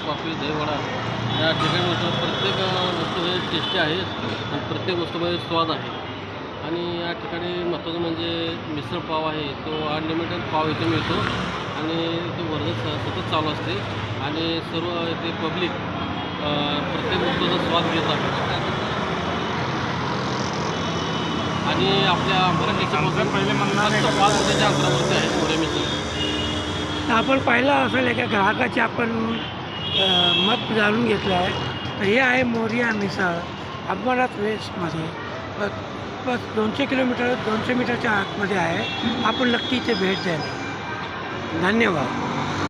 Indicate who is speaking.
Speaker 1: Coffee, dahi vada या ठिकाणी मिळतो. प्रत्येक वस्तू हे टेस्टी आहे आणि प्रत्येक वस्तूमध्ये स्वाद आहे. आणि या ठिकाणी महत्त्वाचं म्हणजे मिसळ पाव आहे, तो अनलिमिटेड पाव इथे मिळतो आणि ते वरनं सतत चालू असते आणि सर्व इथे पब्लिक प्रत्येक वस्तूचा स्वाद घेत आहे. आणि आपल्या मराठीचं
Speaker 2: पहिले म्हणणार
Speaker 1: फक्त 5 रुपयाच्या अंतरावरती आहे मोरे मिसळ.
Speaker 3: आपण पाहिलं असेल एका ग्राहकाचे आपण मत जाणून घेतलं आहे. तर हे आहे मोरिया मिसळ अंबरनाथ वेस्टमध्ये. बस 200 मीटरच्या आतमध्ये आहे. आपण नक्की इथे भेट द्यायला. धन्यवाद.